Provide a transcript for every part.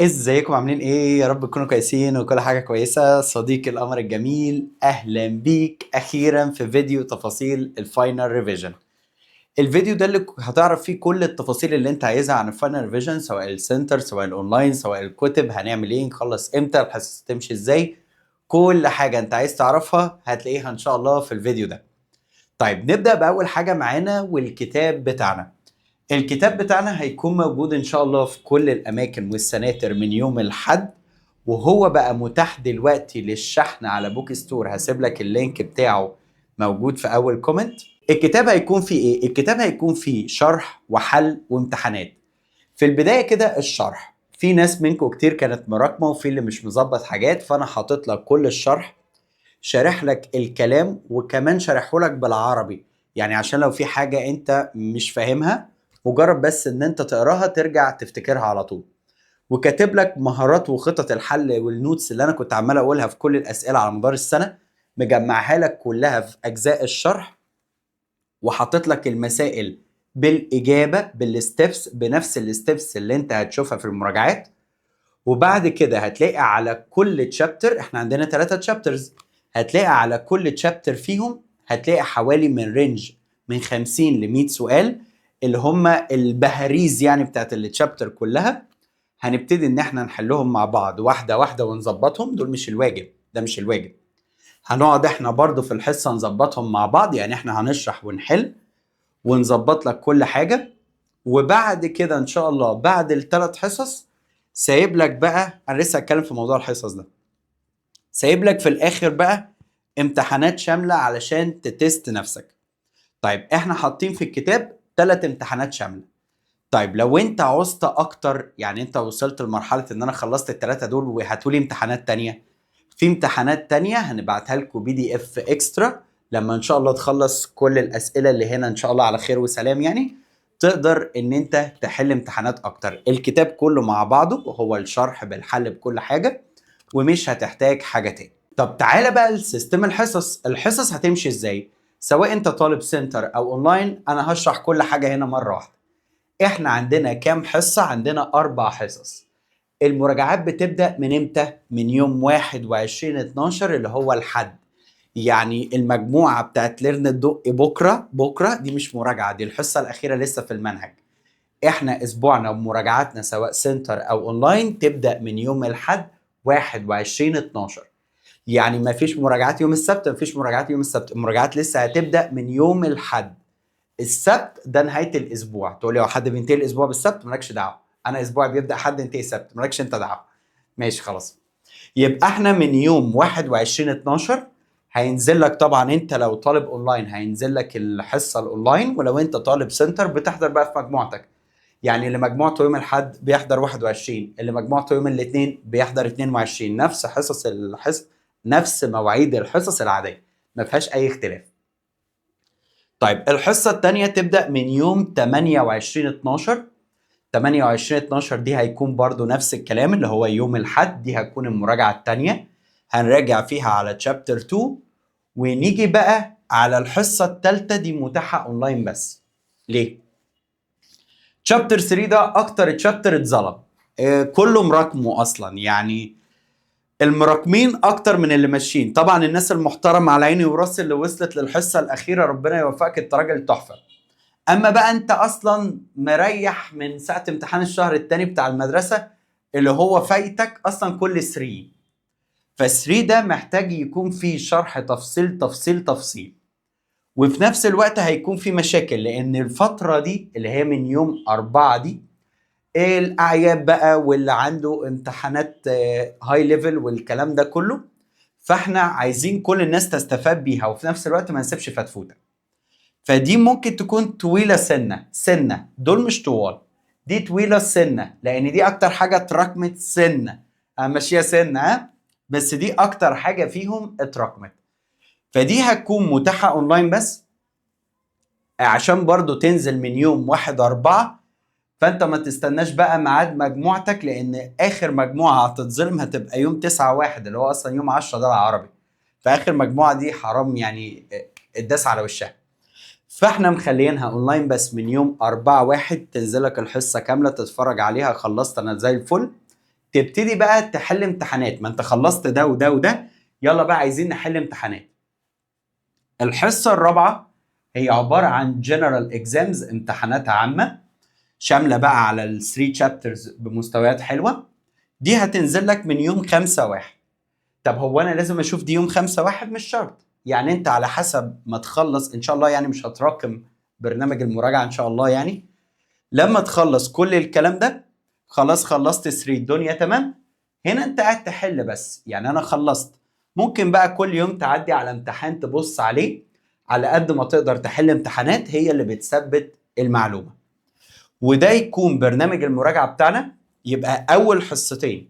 ازيكم عاملين ايه؟ يا رب تكونوا كويسين وكل حاجة كويسة. صديقي القمر الجميل، اهلا بيك اخيرا في فيديو تفاصيل الفاينل ريفيجن. الفيديو ده اللي هتعرف فيه كل التفاصيل اللي انت عايزها عن الفاينل ريفيجن، سواء السنتر سواء الاونلاين سواء الكتب، هنعمل ايه، نخلص امتى، الحصص تمشي ازاي. كل حاجة انت عايز تعرفها هتلاقيها ان شاء الله في الفيديو ده. طيب نبدأ بأول حاجة معانا والكتاب بتاعنا. الكتاب بتاعنا هيكون موجود ان شاء الله في كل الاماكن والسناتر من يوم الاحد، وهو بقى متاح دلوقتي للشحن على بوك ستور. هسيب لك اللينك بتاعه موجود في اول كومنت. الكتاب هيكون فيه ايه؟ الكتاب هيكون فيه شرح وحل وامتحانات. في البداية كده الشرح، في ناس منكم كتير كانت مراكمة وفي اللي مش مظبط حاجات، فانا حاطط لك كل الشرح، شارح لك الكلام وكمان شارحه لك بالعربي. يعني عشان لو في حاجة انت مش فاهمها، مجرد بس ان انت تقراها ترجع تفتكرها على طول. وكاتب لك مهارات وخطط الحل والنوتس اللي انا كنت عمال اقولها في كل الاسئلة على مدار السنة، مجمعها لك كلها في اجزاء الشرح، وحاطط لك المسائل بالاجابة بالستبس بنفس الستبس اللي انت هتشوفها في المراجعات. وبعد كده هتلاقي على كل تشابتر، احنا عندنا 3 تشابترز، هتلاقي على كل تشابتر فيهم هتلاقي حوالي من رينج من 50 ل 100 سؤال، اللي هم البهاريز يعني بتاعت التشابتر كلها. هنبتدي ان احنا نحلهم مع بعض واحده واحده ونظبطهم. دول مش الواجب، ده مش الواجب. هنقعد احنا برضو في الحصه نظبطهم مع بعض، يعني احنا هنشرح ونحل ونظبط لك كل حاجه. وبعد كده ان شاء الله بعد الثلاث حصص سايب لك بقى، انا لسه هتكلم في موضوع الحصص ده، سايب لك في الاخر بقى امتحانات شامله علشان تتست نفسك. طيب احنا حاطين في الكتاب 3 امتحانات شامله. طيب لو انت عوزت اكتر، يعني انت وصلت لمرحله ان انا خلصت ال3 دول وهاتولي امتحانات تانية، في امتحانات تانية هنبعتها لكم PDF اكسترا. لما ان شاء الله تخلص كل الاسئله اللي هنا ان شاء الله على خير وسلام، يعني تقدر ان انت تحل امتحانات اكتر. الكتاب كله مع بعضه هو الشرح بالحل بكل حاجه، ومش هتحتاج حاجه تاني. طب تعالى بقى لسيستم الحصص. الحصص هتمشي ازاي؟ سواء انت طالب سنتر او اونلاين، انا هشرح كل حاجه هنا مره واحده. احنا عندنا كام حصه؟ عندنا 4 حصص. المراجعات بتبدأ من امتى؟ من يوم 21/12 اللي هو الحد. يعني المجموعة بتاعت ليرن الدق بكرة دي مش مراجعة، دي الحصة الأخيرة لسه في المنهج. احنا أسبوعنا ومراجعاتنا سواء سنتر أو أونلاين تبدأ من يوم الحد 21/12. يعني ما فيش مراجعات يوم السبت، ما فيش مراجعات يوم السبت، المراجعات لسه هتبدأ من يوم الحد. السبت ده نهايه الاسبوع. تقول لي هو حد بينتهي الاسبوع بالسبت؟ مالكش دعوه، انا اسبوعي بيبدا حد ينتهي سبت، مالكش انت دعوه. ماشي خلاص. يبقى احنا من يوم 21/12 هينزل لك، طبعا انت لو طالب اونلاين هينزل لك الحصه الاونلاين، ولو انت طالب سنتر بتحضر بقى في مجموعتك. يعني اللي مجموعته يوم الاحد بيحضر 21، اللي مجموعته يوم الاثنين بيحضر 22، نفس حصص نفس مواعيد الحصص العاديه، ما فيهاش اي اختلاف. طيب الحصة التانية تبدأ من يوم 28/12. 28/12 دي هيكون برضو نفس الكلام، اللي هو يوم الحد، دي هتكون المراجعة التانية. هنراجع فيها على تشابتر 2. ونيجي بقى على الحصة التالتة، دي متاحة اونلاين بس. ليه؟ تشابتر 3 ده اكتر تشابتر اتظلم. كله مراكمه اصلا، يعني المراكمين اكتر من اللي ماشيين. طبعا الناس المحترمة على عيني وراسي اللي وصلت للحصة الأخيرة، ربنا يوفقك، انت راجل تحفة. اما بقى انت اصلا مريح من ساعه امتحان الشهر الثاني بتاع المدرسه، اللي هو فايتك اصلا كل 3. ف3 ده محتاج يكون فيه شرح تفصيل تفصيل تفصيل. وفي نفس الوقت هيكون في مشاكل، لان الفتره دي اللي هي من يوم 4 دي الاعياد بقى، واللي عنده امتحانات هاي ليفل والكلام ده كله. فاحنا عايزين كل الناس تستفاد بيها، وفي نفس الوقت ما نسيبش فتفوته. فدي ممكن تكون طويلة سنة، دول مش طوال، دي طويلة سنة، لأن دي أكتر حاجة اتراكمت سنة. أنا ماشية سنة بس دي أكتر حاجة فيهم اتراكمت. فدي هتكون متاحة أونلاين بس، عشان برضو تنزل من يوم 1/4. فأنت ما تستناش بقى ميعاد مجموعتك، لأن آخر مجموعة هتتظلم هتبقى يوم 9/1 اللي هو أصلا يوم 10 ده العربي. فآخر مجموعة دي حرام يعني، اتداس على وشها. فاحنا مخلينها اونلاين بس من يوم 4/1، تنزلك الحصة كاملة تتفرج عليها، خلصت انا زي الفل. تبتدي بقى تحل امتحانات. ما انت خلصت ده وده وده، يلا بقى عايزين نحل امتحانات. الحصة الرابعة هي عبارة عن general exams، امتحانات عامة شاملة بقى على ال 3 chapters بمستويات حلوة. دي هتنزل لك من يوم 5/1. طب هو أنا لازم أشوف دي يوم 5/1؟ مش شرط، يعني أنت على حسب ما تخلص إن شاء الله، يعني مش هتراكم برنامج المراجعة إن شاء الله. يعني لما تخلص كل الكلام ده، خلاص خلصت 3، الدنيا تمام. هنا أنت قاعد تحل بس، يعني أنا خلصت. ممكن بقى كل يوم تعدي على امتحان تبص عليه، على قد ما تقدر تحل امتحانات هي اللي بتثبت المعلومة. وده يكون برنامج المراجعة بتاعنا. يبقى أول حصتين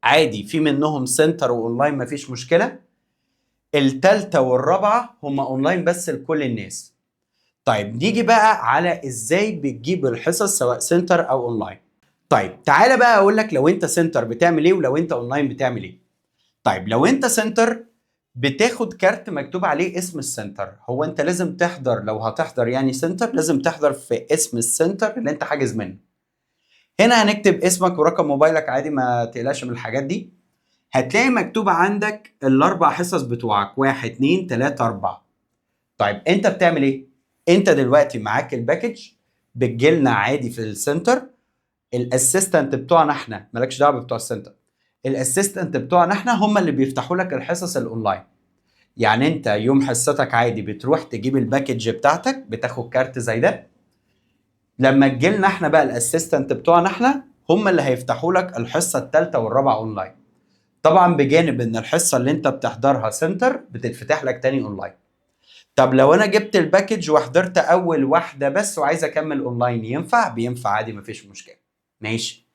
عادي في منهم سنتر وأونلاين، مفيش مشكلة. التالتة والرابعة هما أونلاين بس لكل الناس. طيب نيجي بقى على إزاي بتجيب الحصص سواء سنتر أو أونلاين. طيب تعالى بقى أقول لك لو أنت سنتر بتعمل إيه ولو أنت أونلاين بتعمل إيه. طيب لو أنت سنتر بتاخد كارت مكتوب عليه اسم السنتر. هو أنت لازم تحضر، لو هتحضر يعني سنتر لازم تحضر في اسم السنتر اللي أنت حاجز منه. هنا هنكتب اسمك ورقم موبايلك عادي، ما تقلقش من الحاجات دي. هتلاقي مكتوب عندك الاربع حصص بتوعك 1 2 3 4. طيب انت بتعمل ايه؟ انت دلوقتي معاك الباكج، بتجيلنا عادي في السنتر. الاسيستنت بتوعنا احنا، مالكش دعوه بتوع السنتر. الاسيستنت بتوعنا احنا هم اللي بيفتحوا لك الحصص الاونلاين. يعني انت يوم حصتك عادي بتروح تجيب الباكج بتاعتك، بتاخد كارت زي ده. لما تجيلنا احنا بقى الاسيستنت بتوعنا احنا هم اللي هيفتحوا لك الحصه الثالثه والرابعه اونلاين. طبعا بجانب ان الحصه اللي انت بتحضرها سنتر بتتفتح لك تاني اونلاين. طب لو انا جبت الباكج وحضرت اول واحده بس وعايز اكمل اونلاين، ينفع؟ بينفع عادي، مفيش مشكله. ماشي.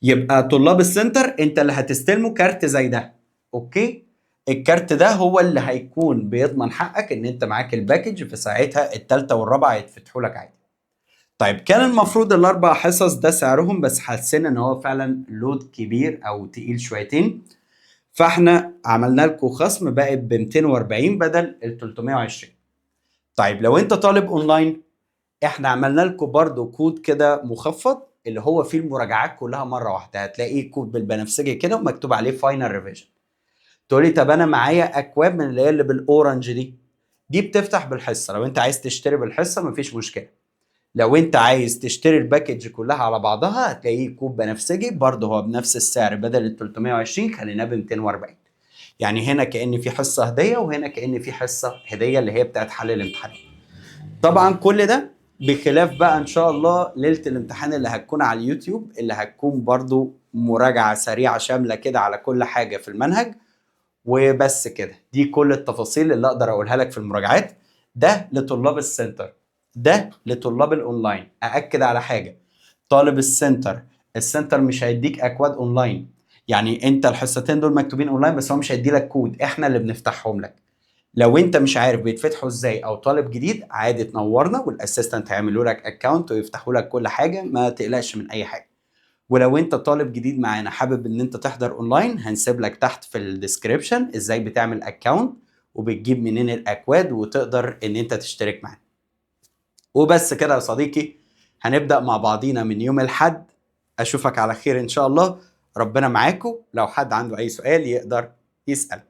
يبقى طلاب السنتر انت اللي هتستلموا كارت زي ده. اوكي. الكارت ده هو اللي هيكون بيضمن حقك ان انت معاك الباكج، في ساعتها الثالثه والرابعه هيتفتحوا لك عادي. طيب كان المفروض الاربع حصص ده سعرهم، بس حسينا ان هو فعلا لود كبير او تقيل شويتين، فاحنا عملنا لكم خصم بقت ب 240 بدل ال 320. طيب لو انت طالب اونلاين، احنا عملنا لكم برضو كود كده مخفض اللي هو فيه المراجعات كلها مره واحده. هتلاقيه كود بالبنفسجي كده ومكتوب عليه فاينل ريفيجن. تقولي طب انا معايا اكواب من اللي هي اللي بالاورنج دي بتفتح بالحصه. لو انت عايز تشتري بالحصه مفيش مشكله. لو انت عايز تشتري الباكج كلها على بعضها هتلاقيه كوب بنفسجي برضه، هو بنفس السعر، بدل ال 320 خليناه ب 240. يعني هنا كأن في حصة هدية وهنا كأن في حصة هدية اللي هي بتاعت حل الامتحان. طبعا كل ده بخلاف بقى ان شاء الله ليلة الامتحان اللي هتكون على اليوتيوب، اللي هتكون برضه مراجعة سريعة شاملة كده على كل حاجة في المنهج. وبس كده، دي كل التفاصيل اللي اقدر اقولها لك في المراجعات. ده لطلاب السنتر، ده لطلاب الاونلاين. ااكد على حاجه، طالب السنتر مش هيديك اكواد اونلاين. يعني انت الحصتين دول مكتوبين اونلاين بس هو مش هيدي لك كود، احنا اللي بنفتحهم لك. لو انت مش عارف بيتفتحوا ازاي او طالب جديد، عادي تنورنا والاسيستنت هيعملوا لك اكونت ويفتحوا لك كل حاجه، ما تقلقش من اي حاجه. ولو انت طالب جديد معانا حابب ان انت تحضر اونلاين، هنسيب لك تحت في الديسكريبشن ازاي بتعمل اكونت وبتجيب منين الاكواد وتقدر ان انت تشترك معانا. وبس كده يا صديقي، هنبدأ مع بعضينا من يوم الحد. اشوفك على خير ان شاء الله. ربنا معاكم. لو حد عنده اي سؤال يقدر يسأل.